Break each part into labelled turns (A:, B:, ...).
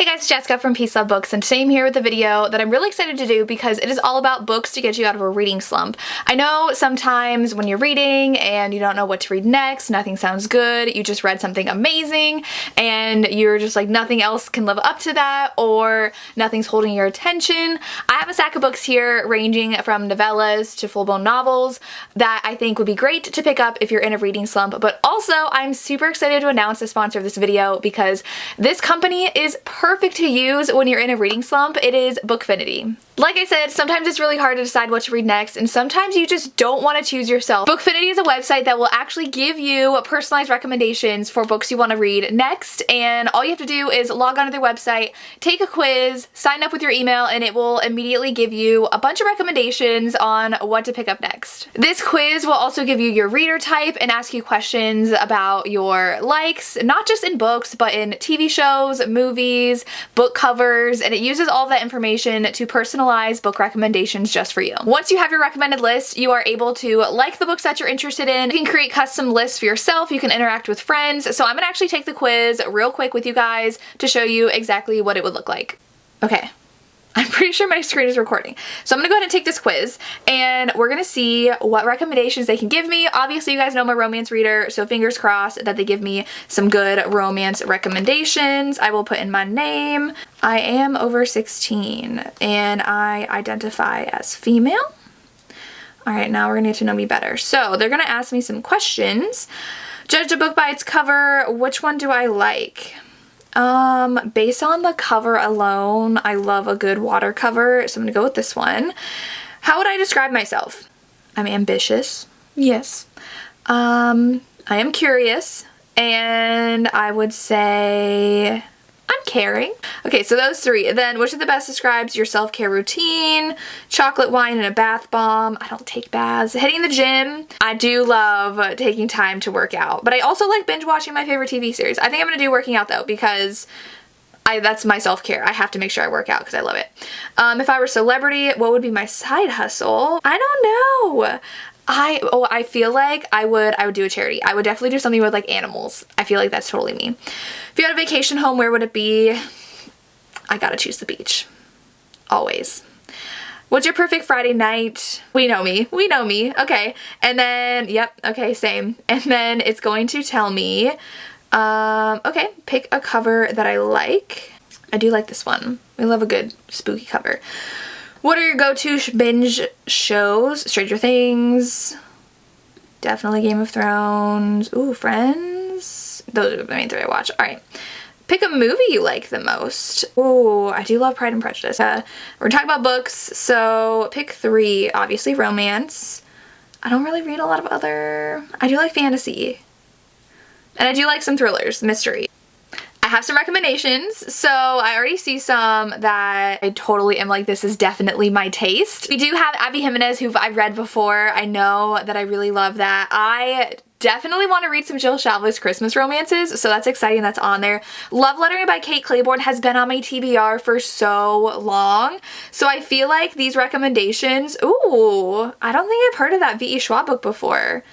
A: guys, it's Jessica from Peace Love Books, and today I'm here with a video that I'm really excited to do because it is all about books to get you out of a reading slump. I know sometimes when you're reading and you don't know what to read next, nothing sounds good, you just read something amazing and you're just like nothing else can live up to that or nothing's holding your attention. I have a stack of books here ranging from novellas to full-blown novels that I think would be great to pick up if you're in a reading slump, but also I'm super excited to announce the sponsor of this video because this company is perfect to use when you're in a reading slump. It is Bookfinity. Like I said, sometimes it's really hard to decide what to read next, and sometimes you just don't want to choose yourself. Bookfinity is a website that will actually give you personalized recommendations for books you want to read next, and all you have to do is log onto their website, take a quiz, sign up with your email, and it will immediately give you a bunch of recommendations on what to pick up next. This quiz will also give you your reader type and ask you questions about your likes, not just in books, but in TV shows, movies, book covers, and it uses all of that information to personalize book recommendations just for you. Once you have your recommended list, you are able to like the books that you're interested in. You can create custom lists for yourself. You can interact with friends. So I'm gonna actually take the quiz real quick with you guys to show you exactly what it would look like. Okay. I'm pretty sure my screen is recording. So I'm gonna go ahead and take this quiz and we're gonna see what recommendations they can give me. Obviously, you guys know I'm a romance reader, so fingers crossed that they give me some good romance recommendations. I will put in my name. I am over 16 and I identify as female. All right, now we're gonna get to know me better. So they're gonna ask me some questions. Judge a book by its cover. Which one do I like? Based on the cover alone, I love a good water cover, so I'm gonna go with this one. How would I describe myself? I'm ambitious, yes. I am curious, and I would say I'm caring. Okay, so those three. Then, which of the best describes your self-care routine? Chocolate wine and a bath bomb. I don't take baths. Hitting the gym. I do love taking time to work out, but I also like binge watching my favorite TV series. I think I'm gonna do working out though because that's my self-care. I have to make sure I work out because I love it. If I were a celebrity, what would be my side hustle? I don't know. I feel like I would do a charity. I would definitely do something with like animals. I feel like that's totally me. If you had a vacation home, where would it be? I gotta choose the beach. Always. What's your perfect Friday night? We know me. We know me. Okay. And then, yep. Okay, same. And then it's going to tell me, okay, pick a cover that I like. I do like this one. We love a good spooky cover. What are your go-to binge shows? Stranger Things. Definitely Game of Thrones. Ooh, Friends. Those are the main three I watch. Alright. Pick a movie you like the most. Ooh, I do love Pride and Prejudice. We're talking about books, so pick three. Obviously romance. I don't really read a lot of other... I do like fantasy. And I do like some thrillers, mystery. I have some recommendations, so I already see some that I totally am like, this is definitely my taste. We do have Abby Jimenez, who I've read before. I know that I really love that. I definitely want to read some Jill Shalvis Christmas romances, so that's exciting. That's on there. Love Lettering by Kate Claiborne has been on my TBR for so long, so I feel like these recommendations, ooh, I don't think I've heard of that V.E. Schwab book before.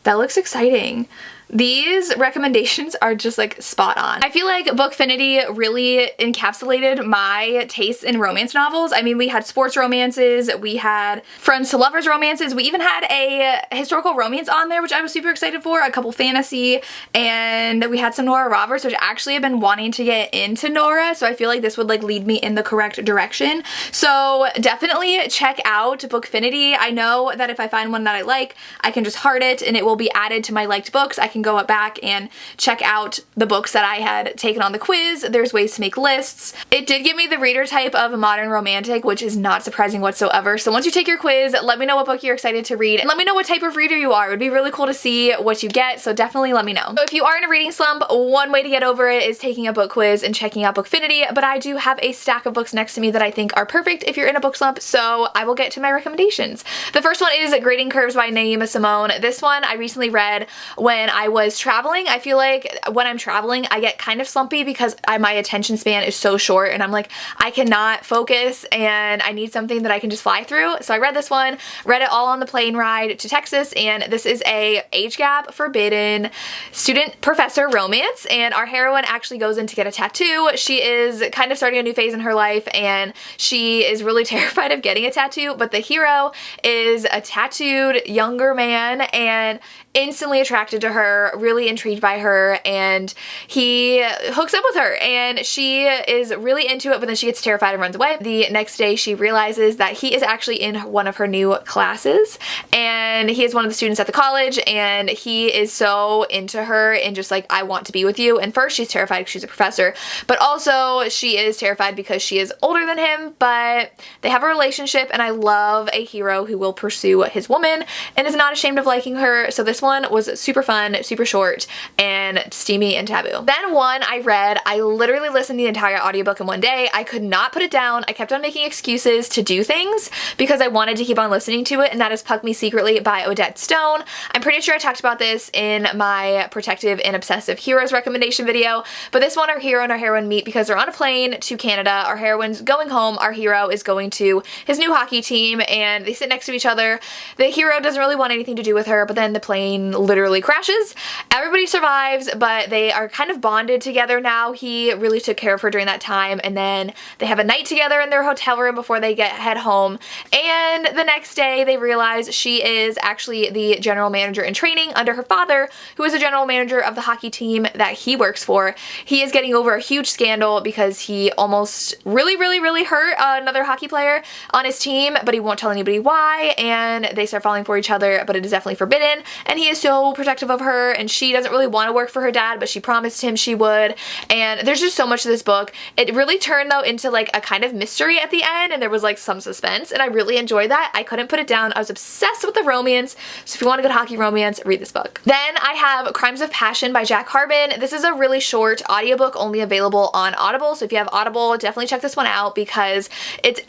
A: That looks exciting. These recommendations are just like spot on. I feel like Bookfinity really encapsulated my taste in romance novels. I mean, we had sports romances, we had friends to lovers romances, we even had a historical romance on there, which I was super excited for, a couple fantasy, and we had some Nora Roberts, which actually I've been wanting to get into Nora, so I feel like this would like lead me in the correct direction. So definitely check out Bookfinity. I know that if I find one that I like, I can just heart it and it will be added to my liked books. I can go back and check out the books that I had taken on the quiz. There's ways to make lists. It did give me the reader type of modern romantic, which is not surprising whatsoever. So once you take your quiz, let me know what book you're excited to read and let me know what type of reader you are. It would be really cool to see what you get, so definitely let me know. So if you are in a reading slump, one way to get over it is taking a book quiz and checking out Bookfinity, but I do have a stack of books next to me that I think are perfect if you're in a book slump, so I will get to my recommendations. The first one is Grading Curves by Naima Simone. This one I recently read when I was traveling. I feel like when I'm traveling, I get kind of slumpy because my attention span is so short and I'm like, I cannot focus and I need something that I can just fly through. So I read this one, read it all on the plane ride to Texas, and this is a age gap forbidden student professor romance, and our heroine actually goes in to get a tattoo. She is kind of starting a new phase in her life and she is really terrified of getting a tattoo, but the hero is a tattooed younger man and instantly attracted to her, really intrigued by her, and he hooks up with her and she is really into it, but then she gets terrified and runs away. The next day she realizes that he is actually in one of her new classes and he is one of the students at the college, and he is so into her and just like, I want to be with you. And first she's terrified because she's a professor, but also she is terrified because she is older than him, but they have a relationship, and I love a hero who will pursue his woman and is not ashamed of liking her. So this one was super fun, super short, and steamy and taboo. Then one I read, I literally listened to the entire audiobook in one day. I could not put it down. I kept on making excuses to do things because I wanted to keep on listening to it, and that is Pug Me Secretly by Odette Stone. I'm pretty sure I talked about this in my Protective and Obsessive Heroes recommendation video, but this one our hero and our heroine meet because they're on a plane to Canada. Our heroine's going home, our hero is going to his new hockey team, and they sit next to each other. The hero doesn't really want anything to do with her, but then the plane literally crashes. Everybody survives, but they are kind of bonded together now. He really took care of her during that time, and then they have a night together in their hotel room before they head home, and the next day they realize she is actually the general manager in training under her father, who is a general manager of the hockey team that he works for. He is getting over a huge scandal because he almost really hurt another hockey player on his team, but he won't tell anybody why, and they start falling for each other, but it is definitely forbidden, and he is so protective of her, and she doesn't really want to work for her dad, but she promised him she would, and there's just so much to this book. It really turned though into like a kind of mystery at the end, and there was like some suspense, and I really enjoyed that. I couldn't put it down. I was obsessed with the romance, so if you want a good hockey romance, read this book. Then I have Crimes of Passion by Jack Harbin. This is a really short audiobook, only available on Audible, so if you have Audible, definitely check this one out because it's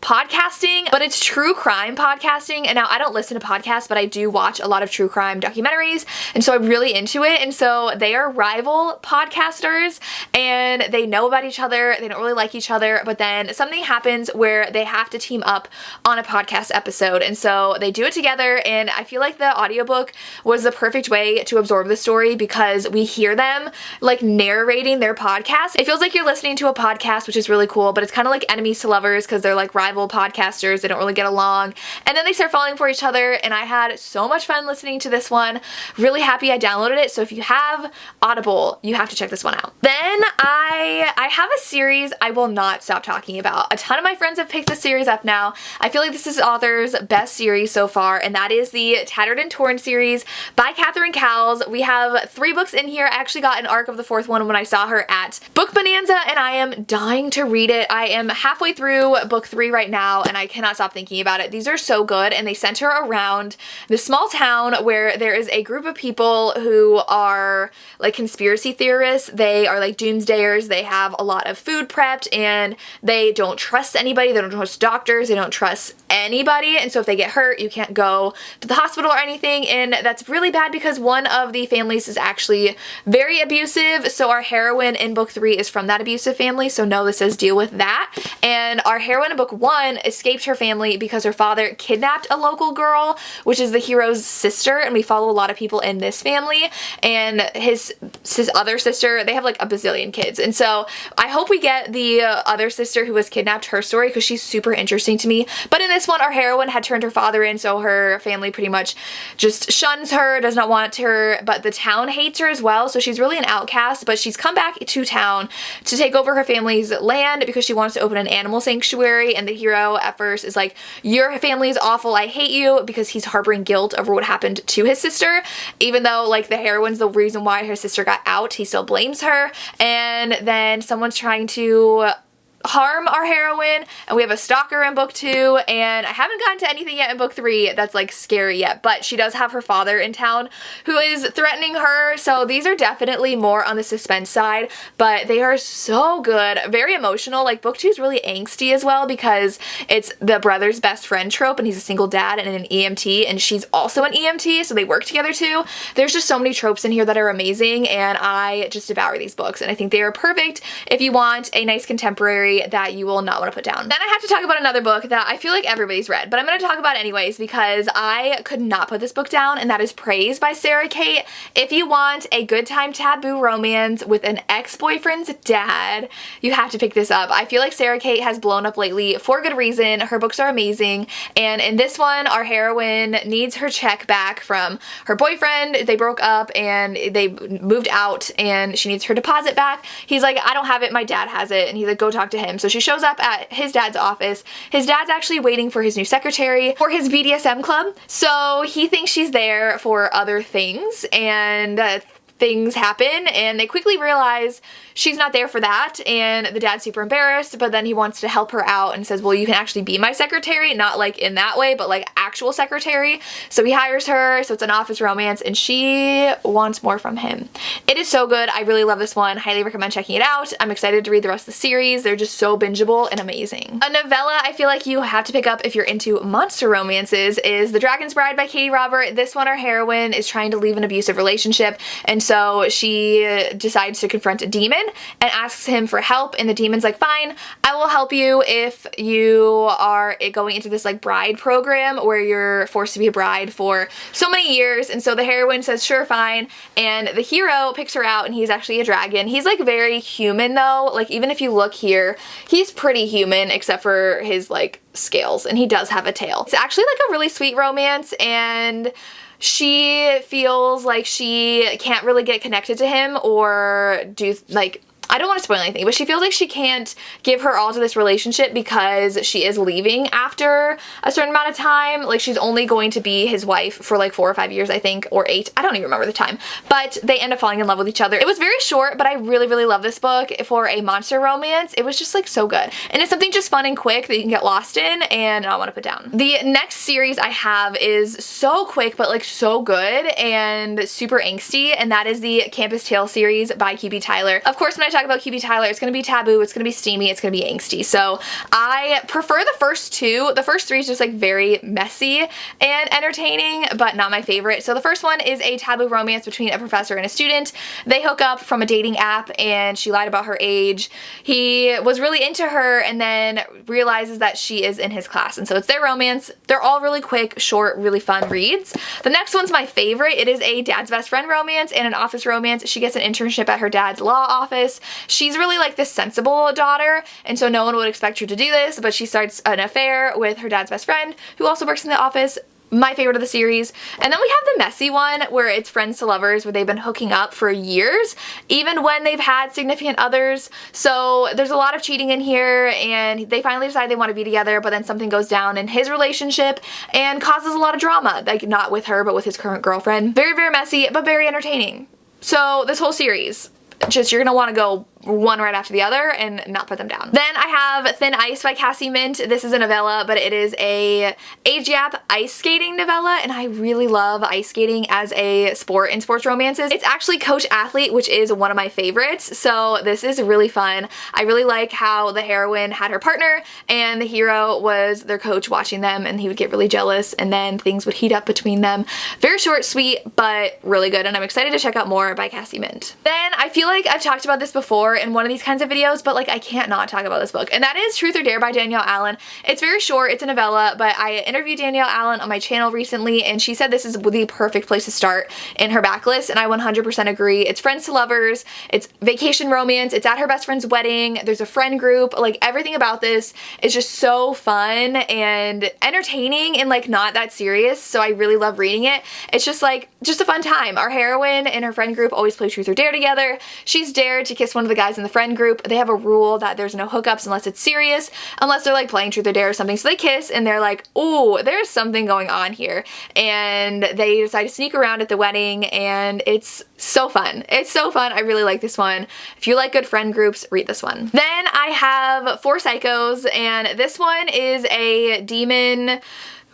A: podcasting, but it's true crime podcasting. And now I don't listen to podcasts, but I do watch a lot of true crime documentaries, and so I'm really into it. And so they are rival podcasters and they know about each other. They don't really like each other, but then something happens where they have to team up on a podcast episode, and so they do it together. And I feel like the audiobook was the perfect way to absorb the story because we hear them like narrating their podcast. It feels like you're listening to a podcast, which is really cool, but it's kind of like enemies to lovers because they're like rival podcasters. They don't really get along, and then they start falling for each other, and I had so much fun listening to this one. Really happy I downloaded it, so if you have Audible, you have to check this one out. Then I have a series I will not stop talking about. A ton of my friends have picked this series up now. I feel like this is author's best series so far, and that is the Tattered and Torn series by Catherine Cowles. We have 3 books in here. I actually got an arc of the 4th one when I saw her at Book Bonanza, and I am dying to read it. I am halfway through book 3 right now, and I cannot stop thinking about it. These are so good, and they center around this small town where there is a group of people who are like conspiracy theorists. They are like doomsdayers. They have a lot of food prepped, and they don't trust anybody. They don't trust doctors. They don't trust anybody, and so if they get hurt, you can't go to the hospital or anything, and that's really bad because one of the families is actually very abusive. So our heroine in book 3 is from that abusive family, so no, this says deal with that. And our heroine in book 1 escaped her family because her father kidnapped a local girl, which is the hero's sister, and we follow a lot of people in this family, and his other sister, they have like a bazillion kids, and so I hope we get the other sister who was kidnapped, her story, because she's super interesting to me. But in this one, our heroine had turned her father in, so her family pretty much just shuns her, does not want her, but the town hates her as well, so she's really an outcast, but she's come back to town to take over her family's land because she wants to open an animal sanctuary, and the hero at first is like, your family is awful, I hate you, because he's harboring guilt over what happened to his sister. Even though like the heroine's the reason why her sister got out, he still blames her, and then someone's trying to harm our heroine, and we have a stalker in book 2, and I haven't gotten to anything yet in book 3 that's like scary yet, but she does have her father in town who is threatening her, so these are definitely more on the suspense side, but they are so good. Very emotional. Like book 2 is really angsty as well because it's the brother's best friend trope, and he's a single dad and an EMT, and she's also an EMT, so they work together too. There's just so many tropes in here that are amazing, and I just devour these books, and I think they are perfect if you want a nice contemporary that you will not want to put down. Then I have to talk about another book that I feel like everybody's read, but I'm going to talk about it anyways because I could not put this book down, and that is Praise by Sarah Kate. If you want a good time taboo romance with an ex-boyfriend's dad, you have to pick this up. I feel like Sarah Kate has blown up lately for good reason. Her books are amazing, and in this one, our heroine needs her check back from her boyfriend. They broke up and they moved out, and she needs her deposit back. He's like, I don't have it, my dad has it, and he's like, go talk to him. So she shows up at his dad's office. His dad's actually waiting for his new secretary for his BDSM club, so he thinks she's there for other things, and things happen, and they quickly realize she's not there for that, and the dad's super embarrassed, but then he wants to help her out and says, well, you can actually be my secretary, not like in that way, but like actual secretary. So he hires her, so it's an office romance, and she wants more from him. It is so good. I really love this one. Highly recommend checking it out. I'm excited to read the rest of the series. They're just so bingeable and amazing. A novella I feel like you have to pick up if you're into monster romances is The Dragon's Bride by Katie Robert. This one, our heroine is trying to leave an abusive relationship, and so she decides to confront a demon and asks him for help, and the demon's like, fine, I will help you if you are going into this like bride program where you're forced to be a bride for so many years. And so the heroine says, sure, fine, and the hero picks her out, and he's actually a dragon. He's like very human though, like even if you look here, he's pretty human except for his like scales, and he does have a tail. It's actually like a really sweet romance, and she feels like she can't really get connected to him or do like, I don't want to spoil anything, but she feels like she can't give her all to this relationship because she is leaving after a certain amount of time. Like she's only going to be his wife for like 4 or 5 years, I think, or 8. I don't even remember the time, but they end up falling in love with each other. It was very short, but I really, really love this book for a monster romance. It was just like so good. And it's something just fun and quick that you can get lost in and not want to put down. The next series I have is so quick, but like so good and super angsty, and that is the Campus Tale series by QB Tyler. Of course, when I talk about QB Tyler, it's going to be taboo, it's going to be steamy, it's going to be angsty. So I prefer the first 2. The first 3 is just like very messy and entertaining, but not my favorite. So the first one is a taboo romance between a professor and a student. They hook up from a dating app, and she lied about her age. He was really into her and then realizes that she is in his class, and so it's their romance. They're all really quick, short, really fun reads. The next one's my favorite. It is a dad's best friend romance and an office romance. She gets an internship at her dad's law office. She's really like this sensible daughter, and so no one would expect her to do this, but she starts an affair with her dad's best friend who also works in the office. My favorite of the series. And then we have the messy one where it's friends to lovers, where they've been hooking up for years even when they've had significant others. So there's a lot of cheating in here, and they finally decide they want to be together, but then something goes down in his relationship and causes a lot of drama, like not with her but with his current girlfriend. Very, very messy, but very entertaining. So this whole series, just you're gonna want to go one right after the other and not put them down. Then I have Thin Ice by Cassie Mint. This is a novella, but it is a age gap ice skating novella, and I really love ice skating as a sport in sports romances. It's actually Coach Athlete, which is one of my favorites, so this is really fun. I really like how the heroine had her partner and the hero was their coach watching them, and he would get really jealous and then things would heat up between them. Very short, sweet, but really good, and I'm excited to check out more by Cassie Mint. Then I feel like I've talked about this before in one of these kinds of videos, but like I can't not talk about this book, and that is Truth or Dare by Danielle Allen. It's very short, it's a novella, but I interviewed Danielle Allen on my channel recently, and she said this is the perfect place to start in her backlist, and I 100% agree. It's friends to lovers, it's vacation romance, it's at her best friend's wedding, there's a friend group, like everything about this is just so fun and entertaining and like not that serious, so I really love reading it. It's just a fun time. Our heroine and her friend group always play Truth or Dare together. She's dared to kiss one of the guys guys in the friend group, they have a rule that there's no hookups unless it's serious, unless they're like playing truth or dare or something. So they kiss and they're like, oh, there's something going on here. And they decide to sneak around at the wedding, and it's so fun. It's so fun. I really like this one. If you like good friend groups, read this one. Then I have Four Psychos, and this one is a demon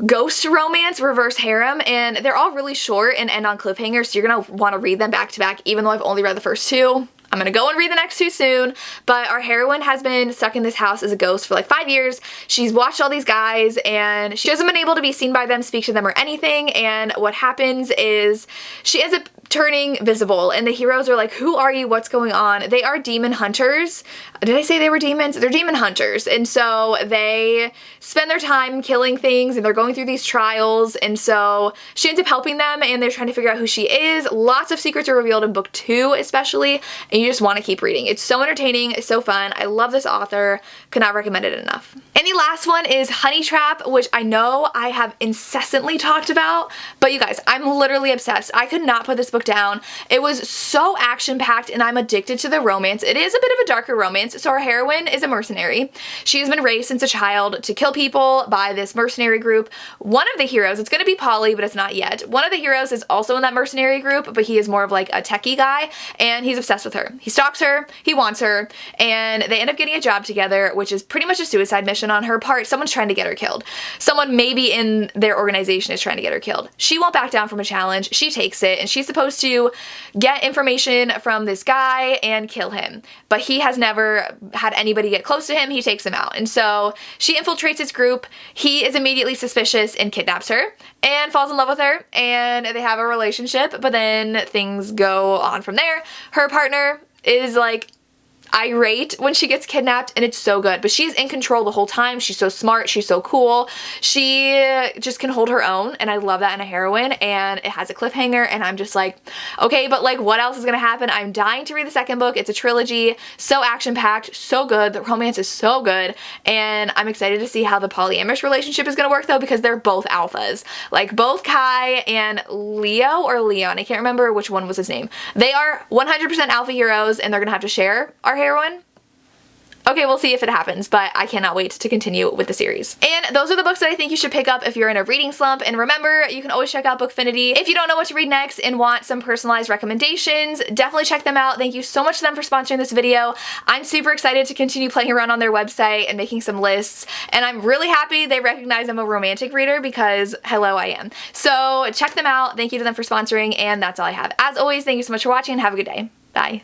A: ghost romance reverse harem, and they're all really short and end on cliffhangers, so you're gonna want to read them back to back, even though I've only read the first two. I'm gonna go and read the next two soon, but our heroine has been stuck in this house as a ghost for like 5 years. She's watched all these guys and she hasn't been able to be seen by them, speak to them, or anything, and what happens is she ends up turning visible, and the heroes are like, who are you? What's going on? They are demon hunters. Did I say they were demons? They're demon hunters, and so they spend their time killing things, and they're going through these trials, and so she ends up helping them, and they're trying to figure out who she is. Lots of secrets are revealed in book 2 especially, and you just want to keep reading. It's so entertaining, it's so fun. I love this author. Could not recommend it enough. And the last one is Honey Trap, which I know I have incessantly talked about, but you guys, I'm literally obsessed. I could not put this book down. It was so action-packed, and I'm addicted to the romance. It is a bit of a darker romance. So our heroine is a mercenary. She has been raised since a child to kill people by this mercenary group. One of the heroes, it's gonna be Polly, but it's not yet. One of the heroes is also in that mercenary group, but he is more of like a techie guy, and he's obsessed with her. He stalks her, he wants her, and they end up getting a job together, which is pretty much a suicide mission on her part. Someone's trying to get her killed. Someone maybe in their organization is trying to get her killed. She won't back down from a challenge. She takes it, and she's supposed to get information from this guy and kill him, but he has never had anybody get close to him. He takes him out, and so she infiltrates his group. He is immediately suspicious and kidnaps her and falls in love with her, and they have a relationship, but then things go on from there. Her partner is like irate when she gets kidnapped, and it's so good, but she's in control the whole time. She's so smart, she's so cool, she just can hold her own, and I love that in a heroine. And it has a cliffhanger, and I'm just like, okay, but like what else is gonna happen? I'm dying to read the second book. It's a trilogy, so action-packed, so good, the romance is so good, and I'm excited to see how the polyamorous relationship is gonna work though, because they're both alphas. Like both Kai and Leo or Leon, I can't remember which one was his name. They are 100% alpha heroes, and they're gonna have to share our heroine. Okay, we'll see if it happens, but I cannot wait to continue with the series. And those are the books that I think you should pick up if you're in a reading slump. And remember, you can always check out Bookfinity. If you don't know what to read next and want some personalized recommendations, definitely check them out. Thank you so much to them for sponsoring this video. I'm super excited to continue playing around on their website and making some lists. And I'm really happy they recognize I'm a romantic reader, because hello, I am. So check them out. Thank you to them for sponsoring, and that's all I have. As always, thank you so much for watching, and have a good day. Bye.